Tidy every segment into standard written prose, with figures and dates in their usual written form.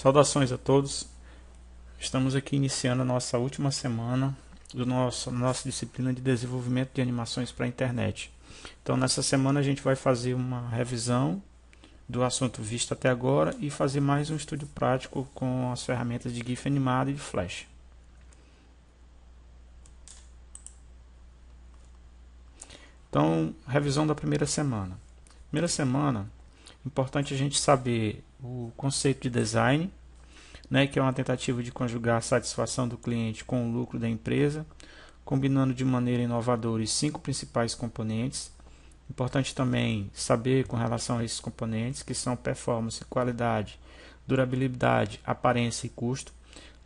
Saudações a todos. Estamos aqui iniciando a nossa última semana do nossa disciplina de desenvolvimento de animações para a internet. Então, nessa semana a gente vai fazer uma revisão do assunto visto até agora e fazer mais um estudo prático com as ferramentas de GIF animado e de Flash. Então, revisão da primeira semana. Primeira semana, importante a gente saber o conceito de design, né, que é uma tentativa de conjugar a satisfação do cliente com o lucro da empresa, combinando de maneira inovadora os 5 principais componentes. Importante também saber com relação a esses componentes, que são performance, qualidade, durabilidade, aparência e custo.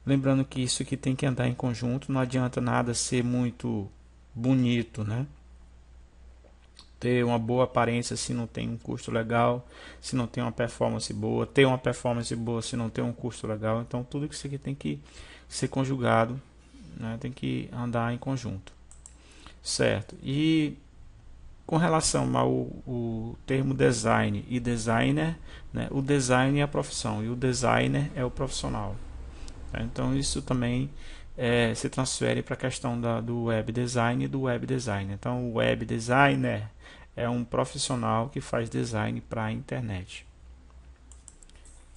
Lembrando que isso aqui tem que andar em conjunto, não adianta nada ser muito bonito, né? Ter uma boa aparência se não tem um custo legal, se não tem uma performance boa, ter uma performance boa se não tem um custo legal. Então tudo isso aqui tem que ser conjugado, né? Tem que andar em conjunto, certo? E com relação ao o termo design e designer, né? O design é a profissão e o designer é o profissional, tá? Então isso também se transfere para a questão do web design e do web designer. Então o web designer é um profissional que faz design para a internet,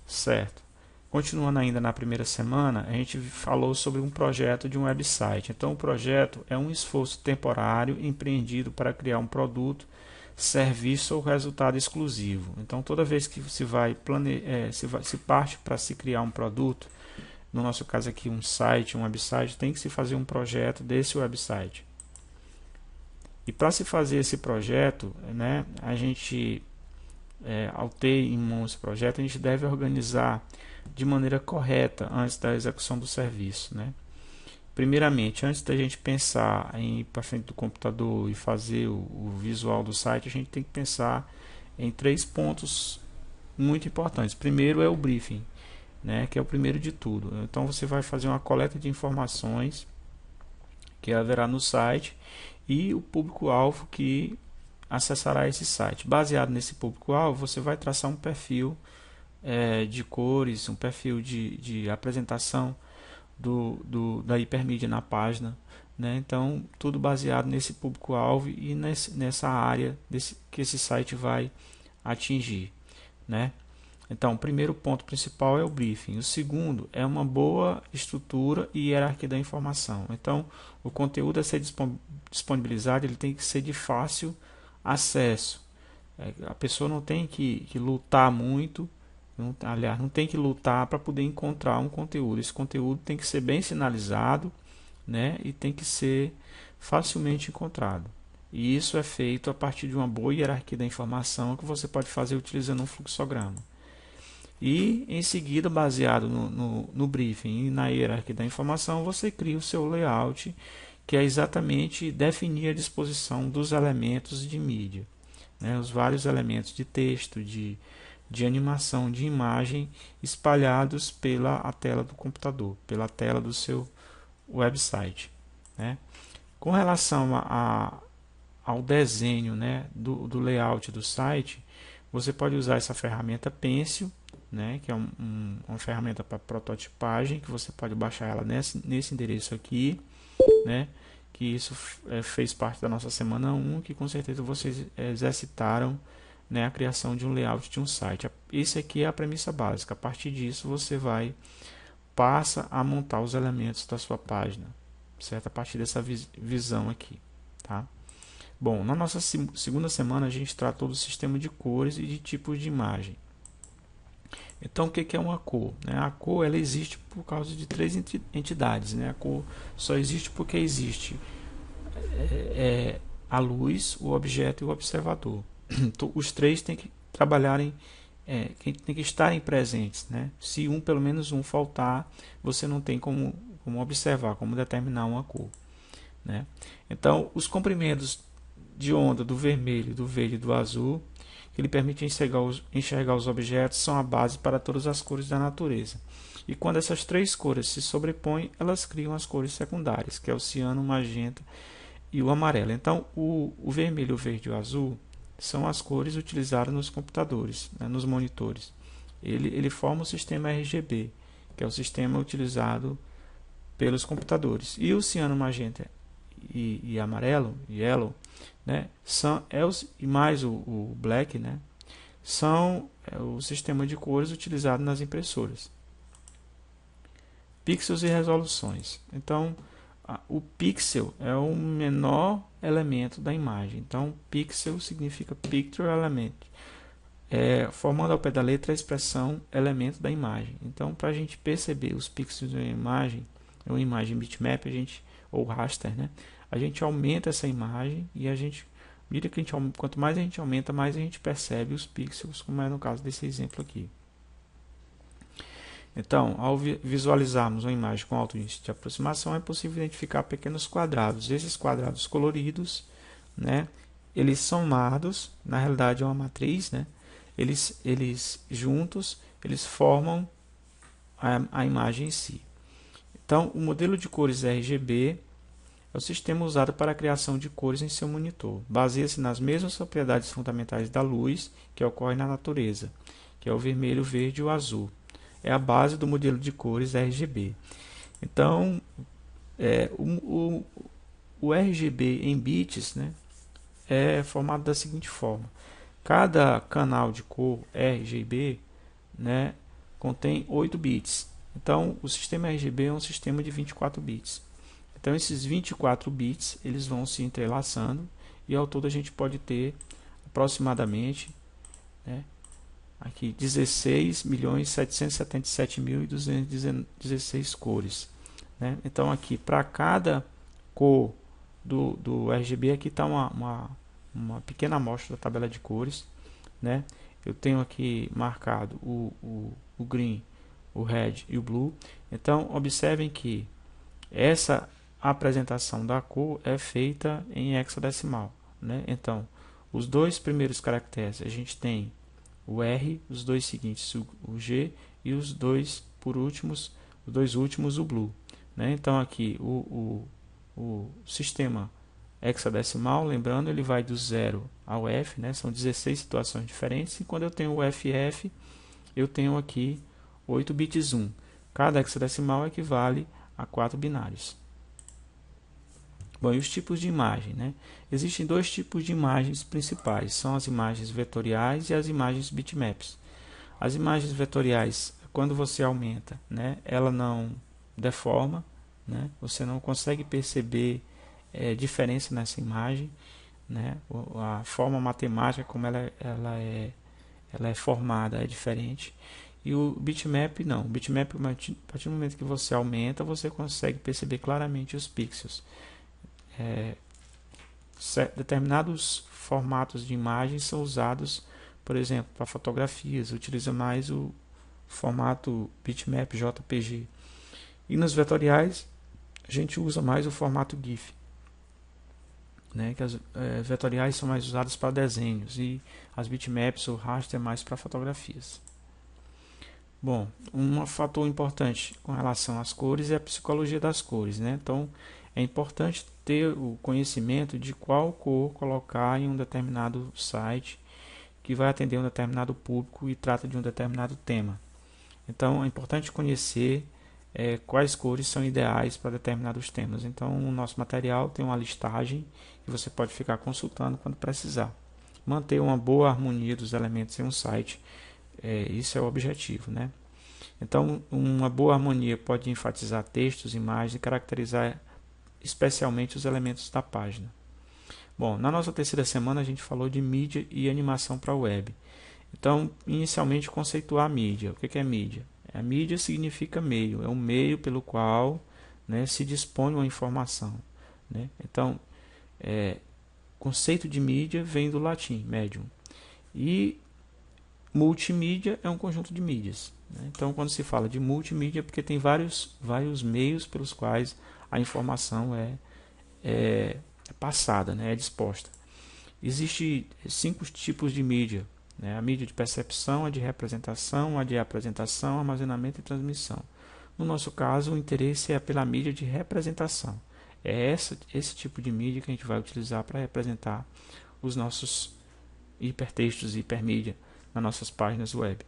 certo? Continuando ainda na primeira semana, a gente falou sobre um projeto de um website. Então, o projeto é um esforço temporário empreendido para criar um produto, serviço ou resultado exclusivo. Então, toda vez que se parte para se criar um produto, no nosso caso aqui um site, um website, tem que se fazer um projeto desse website. E para se fazer esse projeto, né, a gente, ao ter em mãos esse projeto, a gente deve organizar de maneira correta antes da execução do serviço, né? Primeiramente, antes da gente pensar em ir para frente do computador e fazer o visual do site, a gente tem que pensar em 3 pontos muito importantes. Primeiro é o briefing, né, que é o primeiro de tudo. Então você vai fazer uma coleta de informações que haverá no site e o público-alvo que acessará esse site. Baseado nesse público-alvo, você vai traçar um perfil de cores, um perfil de apresentação da hipermídia na página, né? Então, tudo baseado nesse público-alvo e nessa área que esse site vai atingir, né? Então, o primeiro ponto principal é o briefing. O segundo é uma boa estrutura e hierarquia da informação. Então, o conteúdo a ser disponibilizado ele tem que ser de fácil acesso. A pessoa não tem que lutar muito, aliás, não tem que lutar para poder encontrar um conteúdo. Esse conteúdo tem que ser bem sinalizado, né? E tem que ser facilmente encontrado. E isso é feito a partir de uma boa hierarquia da informação que você pode fazer utilizando um fluxograma. E em seguida, baseado no briefing e na hierarquia da informação, você cria o seu layout, que é exatamente definir a disposição dos elementos de mídia, né? Os vários elementos de texto, de animação, de imagem espalhados pela tela do computador, pela tela do seu website, né? Com relação ao desenho, né, do layout do site, você pode usar essa ferramenta Pencil, né, que é uma ferramenta para prototipagem, que você pode baixar ela nesse endereço aqui, né, que isso fez parte da nossa semana 1, que com certeza vocês exercitaram, né, a criação de um layout de um site. Esse aqui é a premissa básica. A partir disso você passa a montar os elementos da sua página, certo? A partir dessa visão aqui, tá? Bom, na nossa segunda semana a gente tratou do sistema de cores e de tipos de imagem. Então, o que é uma cor? A cor ela existe por causa de 3 entidades, né? A cor só existe porque existe a luz, o objeto e o observador. Então, os 3 têm que trabalharem, têm que estarem presentes, né? Se pelo menos um faltar, você não tem como observar, como determinar uma cor, né? Então, os comprimentos de onda do vermelho, do verde e do azul, que lhe permite enxergar os objetos, são a base para todas as cores da natureza. E quando essas 3 cores se sobrepõem, elas criam as cores secundárias, que é o ciano, o magenta e o amarelo. Então, o vermelho, o verde e o azul são as cores utilizadas nos computadores, né, nos monitores. ele forma o sistema RGB, que é o sistema utilizado pelos computadores. E o ciano, magenta e amarelo, yellow, né, e mais o black, né, são o sistema de cores utilizado nas impressoras. Pixels e resoluções. Então, o pixel é o menor elemento da imagem. Então, pixel significa picture element, formando ao pé da letra a expressão elemento da imagem. Então, para a gente perceber os pixels de uma imagem bitmap, ou raster, né, a gente aumenta essa imagem e quanto mais a gente aumenta, mais a gente percebe os pixels, como é no caso desse exemplo aqui. Então, ao visualizarmos uma imagem com alto índice de aproximação, é possível identificar pequenos quadrados. Esses quadrados coloridos, né, eles somados, na realidade é uma matriz, né, eles juntos, eles formam a imagem em si. Então, o modelo de cores RGB é o sistema usado para a criação de cores em seu monitor. Baseia-se nas mesmas propriedades fundamentais da luz que ocorrem na natureza, que é o vermelho, o verde e o azul. É a base do modelo de cores RGB. Então, o RGB em bits, né, é formado da seguinte forma: cada canal de cor RGB, né, contém 8 bits. Então, o sistema RGB é um sistema de 24 bits. Então, esses 24 bits eles vão se entrelaçando e ao todo a gente pode ter aproximadamente, né, aqui 16.777.216 cores, né? Então aqui para cada cor do RGB aqui está uma pequena amostra da tabela de cores, né? Eu tenho aqui marcado o green, o red e o blue. Então observem que essa apresentação da cor é feita em hexadecimal, né? Então os dois primeiros caracteres a gente tem o R, os dois seguintes o G e os dois últimos o blue, né? Então aqui o sistema hexadecimal, lembrando, ele vai do 0 ao F, né? São 16 situações diferentes, e quando eu tenho o FF, eu tenho aqui 8 bits 1. Cada hexadecimal equivale a 4 binários. Bom, e os tipos de imagem, né? Existem dois tipos de imagens principais, são as imagens vetoriais e as imagens bitmaps. As imagens vetoriais, quando você aumenta, né, ela não deforma, né? Você não consegue perceber diferença nessa imagem, né? A forma matemática como ela é formada é diferente. E o bitmap não. O bitmap, a partir do momento que você aumenta, você consegue perceber claramente os pixels. Determinados formatos de imagens são usados, por exemplo, para fotografias, utiliza mais o formato bitmap JPG. E nos vetoriais, a gente usa mais o formato GIF, né? Que as vetoriais são mais usadas para desenhos e as bitmaps ou raster mais para fotografias. Bom, um fator importante com relação às cores é a psicologia das cores, né? Então, é importante ter o conhecimento de qual cor colocar em um determinado site que vai atender um determinado público e trata de um determinado tema. Então, é importante conhecer quais cores são ideais para determinados temas. Então, o nosso material tem uma listagem que você pode ficar consultando quando precisar. Manter uma boa harmonia dos elementos em um site, isso é o objetivo, né? Então, uma boa harmonia pode enfatizar textos, imagens e caracterizar especialmente os elementos da página. Bom, na nossa terceira semana a gente falou de mídia e animação para a web. Então, inicialmente, conceituar a mídia. O que é mídia? A mídia significa meio, é um meio pelo qual, né, se dispõe uma informação, né? Então, conceito de mídia vem do latim, medium. E multimídia é um conjunto de mídias, né? Então, quando se fala de multimídia, é porque tem vários meios pelos quais a informação é passada, né, é disposta. Existem 5 tipos de mídia, né? A mídia de percepção, a de representação, a de apresentação, armazenamento e transmissão. No nosso caso, o interesse é pela mídia de representação. É esse tipo de mídia que a gente vai utilizar para representar os nossos hipertextos e hipermídia nas nossas páginas web.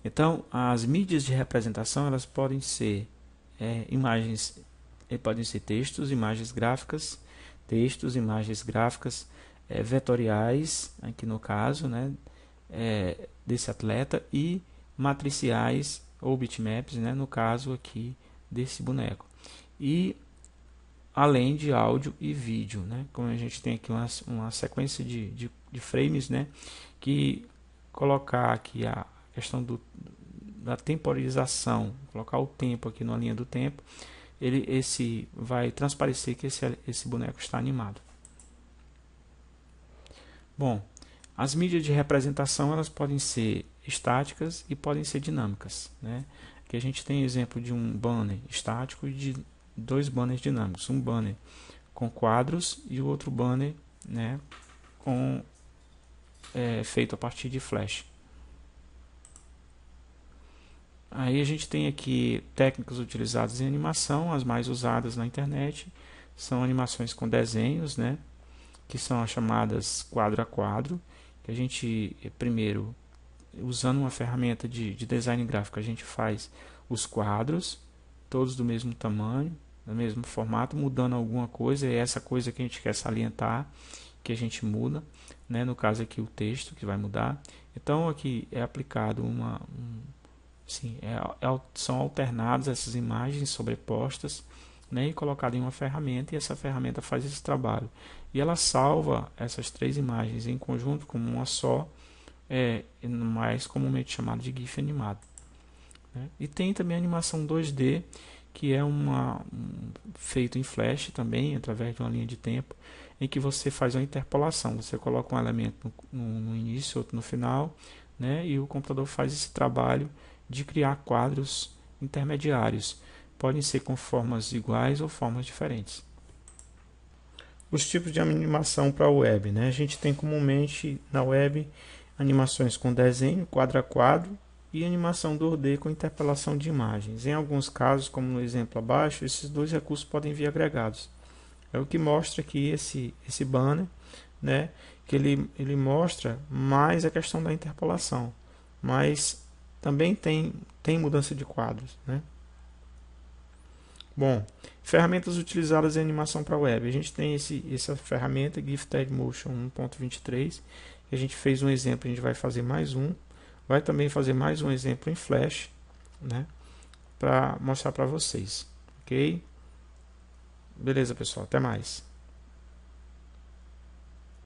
Então, as mídias de representação elas podem ser imagens, podem ser textos, imagens gráficas, vetoriais, aqui no caso, né, desse atleta, e matriciais ou bitmaps, né, no caso aqui desse boneco. E além de áudio e vídeo, né, como a gente tem aqui uma sequência de frames, né, que colocar aqui a questão da temporização, colocar o tempo aqui na linha do tempo, esse vai transparecer que esse boneco está animado. Bom, as mídias de representação elas podem ser estáticas e podem ser dinâmicas, né? Aqui a gente tem exemplo de um banner estático e de dois banners dinâmicos, um banner com quadros e o outro banner, né, feito a partir de flash. Aí a gente tem aqui técnicas utilizadas em animação, as mais usadas na internet são animações com desenhos, né, que são as chamadas quadro a quadro, que a gente primeiro, usando uma ferramenta de design gráfico, a gente faz os quadros, todos do mesmo tamanho, do mesmo formato, mudando alguma coisa, é essa coisa que a gente quer salientar, que a gente muda, né, no caso aqui o texto que vai mudar. Então aqui é aplicado são alternadas essas imagens sobrepostas, né, e colocado em uma ferramenta, e essa ferramenta faz esse trabalho. E ela salva essas três imagens em conjunto como uma só, mais comumente chamado de GIF animado. Né? E tem também a animação 2D, que é feito em Flash também, através de uma linha de tempo, em que você faz uma interpolação. Você coloca um elemento no início, outro no final, né, e o computador faz esse trabalho de criar quadros intermediários. Podem ser com formas iguais ou formas diferentes. Os tipos de animação para a web, né? A gente tem comumente na web animações com desenho, quadro a quadro, e animação 2D com interpolação de imagens. Em alguns casos, como no exemplo abaixo, esses dois recursos podem vir agregados. É o que mostra aqui esse banner, né? Que ele mostra mais a questão da interpolação, mas também tem mudança de quadros, né? Bom, ferramentas utilizadas em animação para web. A gente tem essa ferramenta Gifted Motion 1.23, que a gente fez um exemplo, a gente vai fazer mais um. Vai também fazer mais um exemplo em Flash, né, para mostrar para vocês, ok? Beleza, pessoal, até mais.